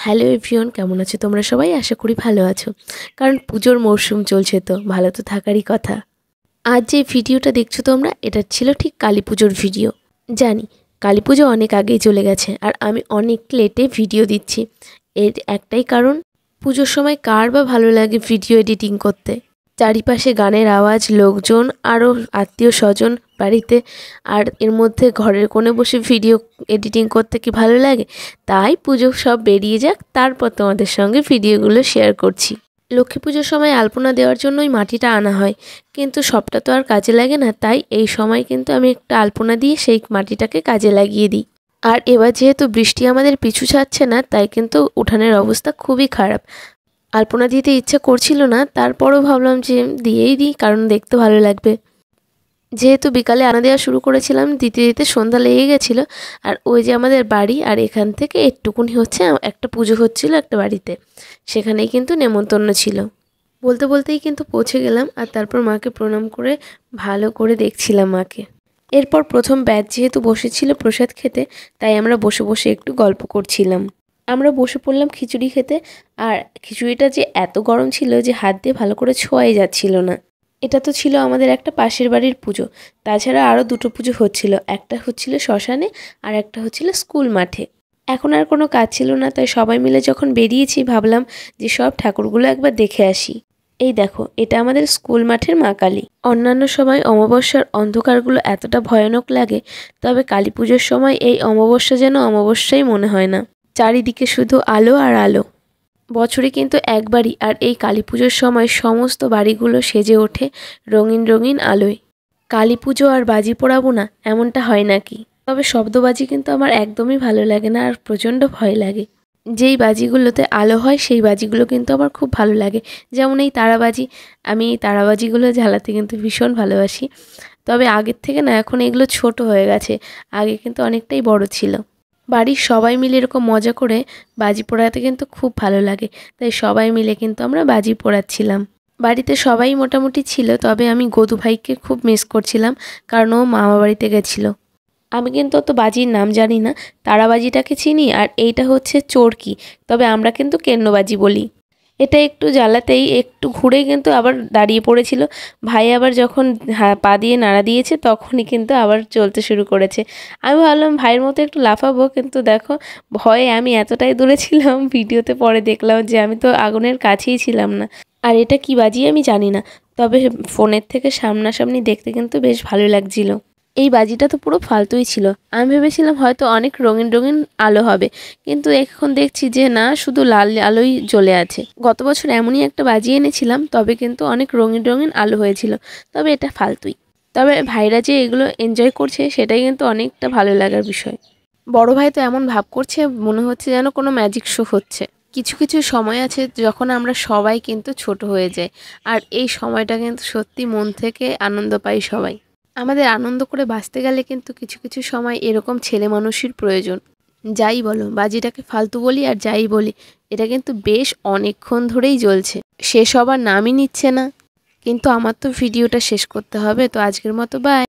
Hello everyone, কেমন আছো তোমরা সবাই? আশা করি ভালো আছো, কারণ পুজোর মরশুম চলছে, তো ভালো তো থাকারই কথা। আজ যে ভিডিওটা দেখছো তোমরা, এটা ছিল ঠিক কালী পুজোর ভিডিও। জানি কালী পুজো অনেক আগেই চলে গেছে, আর আমি অনেক লেটে ভিডিও দিচ্ছি। এর একটাই কারণ, পুজোর সময় কার বা ভালো লাগে ভিডিও এডিটিং করতে। চারিপাশে গানের আওয়াজ, লোকজন, আরও আত্মীয় স্বজন বাড়িতে, আর এর মধ্যে ঘরের কোণে বসে ভিডিও এডিটিং করতে কি ভালো লাগে। তাই পুজো সব বেরিয়ে যাক, তারপর তোমাদের সঙ্গে ভিডিওগুলো শেয়ার করছি। লক্ষ্মী পুজোর সময় আলপনা দেওয়ার জন্যই মাটিটা আনা হয়, কিন্তু সবটা তো আর কাজে লাগে না, তাই এই সময় কিন্তু আমি একটা আলপনা দিয়ে সেই মাটিটাকে কাজে লাগিয়ে দিই। আর এবার যেহেতু বৃষ্টি আমাদের পিছু ছাড়ছে না, তাই কিন্তু উঠানের অবস্থা খুবই খারাপ। আলপনা দিতে ইচ্ছা করছিল না, তারপরও ভাবলাম যে দিয়েই দিই, কারণ দেখতে ভালো লাগবে। যেহেতু বিকালে আনা দেওয়া শুরু করেছিলাম, দিতে দিতে সন্ধ্যা লেগে গেছিলো। আর ওই যে আমাদের বাড়ি, আর এখান থেকে একটুকুনি হচ্ছে একটা পুজো হচ্ছিল একটা বাড়িতে, সেখানেই কিন্তু নেমন্তন্ন ছিল। বলতে বলতেই কিন্তু পৌঁছে গেলাম, আর তারপর মাকে প্রণাম করে ভালো করে দেখছিলাম মাকে। এরপর প্রথম ব্যাচ যেহেতু বসেছিল প্রসাদ খেতে, তাই আমরা বসে বসে একটু গল্প করছিলাম। আমরা বসে পড়লাম খিচুড়ি খেতে, আর খিচুড়িটা যে এত গরম ছিল যে হাত দিয়ে ভালো করে ছোঁয়াই যাচ্ছিল না। এটা তো ছিল আমাদের একটা পাশের বাড়ির পুজো, তাছাড়া আরও দুটো পুজো হচ্ছিল, একটা হচ্ছিল শ্মশানে আর একটা হচ্ছিল স্কুল মাঠে। এখন আর কোনো কাজ ছিল না, তাই সবাই মিলে যখন বেরিয়েছি ভাবলাম যে সব ঠাকুরগুলো একবার দেখে আসি। এই দেখো, এটা আমাদের স্কুল মাঠের মা কালী। অন্যান্য সময় অমাবস্যার অন্ধকারগুলো এতটা ভয়ানক লাগে, তবে কালী পুজোর সময় এই অমাবস্যা যেন অমাবস্যাই মনে হয় না। চারিদিকে শুধু আলো আর আলো। বছরে কিন্তু একবারই, আর এই কালী পুজোর সময় সমস্ত বাড়িগুলো সেজে ওঠে রঙিন রঙিন আলোয়। কালী পুজো আর বাজি পোড়াবো না, এমনটা হয় নাকি? তবে শব্দবাজি কিন্তু আমার একদমই ভালো লাগে না, আর প্রচণ্ড ভয় লাগে। যেই বাজিগুলোতে আলো হয় সেই বাজিগুলো কিন্তু আমার খুব ভালো লাগে, যেমন এই তারাবাজি। আমি এই তারাবাজিগুলো জ্বালাতে কিন্তু ভীষণ ভালোবাসি। তবে আগের থেকে না এখন এগুলো ছোট হয়ে গেছে, আগে কিন্তু অনেকটাই বড় ছিল। বাড়ির সবাই মিলে এরকম মজা করে বাজি পোড়াতে কিন্তু খুব ভালো লাগে, তাই সবাই মিলে কিন্তু আমরা বাজি পোড়াচ্ছিলাম। বাড়িতে সবাই মোটামুটি ছিল, তবে আমি গদু ভাইকে খুব মিস করছিলাম, কারণ ও মামা বাড়িতে গেছিলো। আমি কিন্তু অত বাজির নাম জানি না, তারাবাজিটাকে চিনি, আর এইটা হচ্ছে চোরকি, তবে আমরা কিন্তু কেন্নবাজি বলি। এটা একটু জ্বালাতেই একটু ঘুরে কিন্তু আবার দাঁড়িয়ে পড়েছিল। ভাই আবার যখন পা দিয়ে নাড়া দিয়েছে, তখনই কিন্তু আবার চলতে শুরু করেছে। আমি ভাবলাম ভাইয়ের মতো একটু লাফাবো, কিন্তু দেখো ভয়ে আমি এতটাই দূরে ছিলাম, ভিডিওতে পরে দেখলাম যে আমি তো আগুনের কাছেই ছিলাম না। আর এটা কি বাজি আমি জানি না, তবে ফোনের থেকে সামনাসামনি দেখতে কিন্তু বেশ ভালো লাগছিল। এই বাজিটা তো পুরো ফালতুই ছিল। আমি ভেবেছিলাম হয়তো অনেক রঙিন রঙিন আলো হবে, কিন্তু এখন দেখছি যে না, শুধু লাল আলোই জ্বলে আছে। গত বছর এমনই একটা বাজি এনেছিলাম, তবে কিন্তু অনেক রঙিন রঙিন আলো হয়েছিল, তবে এটা ফালতুই। তবে ভাইরা যে এগুলো এনজয় করছে, সেটাই কিন্তু অনেকটা ভালো লাগার বিষয়। বড় ভাই তো এমন ভাব করছে, মনে হচ্ছে যেন কোনো ম্যাজিক শো হচ্ছে। কিছু কিছু সময় আছে যখন আমরা সবাই কিন্তু ছোট হয়ে যাই, আর এই সময়টা কিন্তু সত্যি মন থেকে আনন্দ পাই সবাই। আমাদের আনন্দ করে বাঁচতে গেলে কিন্তু কিছু কিছু সময় এরকম ছেলে মানুষের প্রয়োজন। যাই বলো, বাজিটাকে ফালতু বলি আর যাই বলি, এটা কিন্তু বেশ অনেকক্ষণ ধরেই জ্বলছে, শেষ হবার নামই নিচ্ছে না। কিন্তু আমার তো ভিডিওটা শেষ করতে হবে, তো আজকের মতো বাই।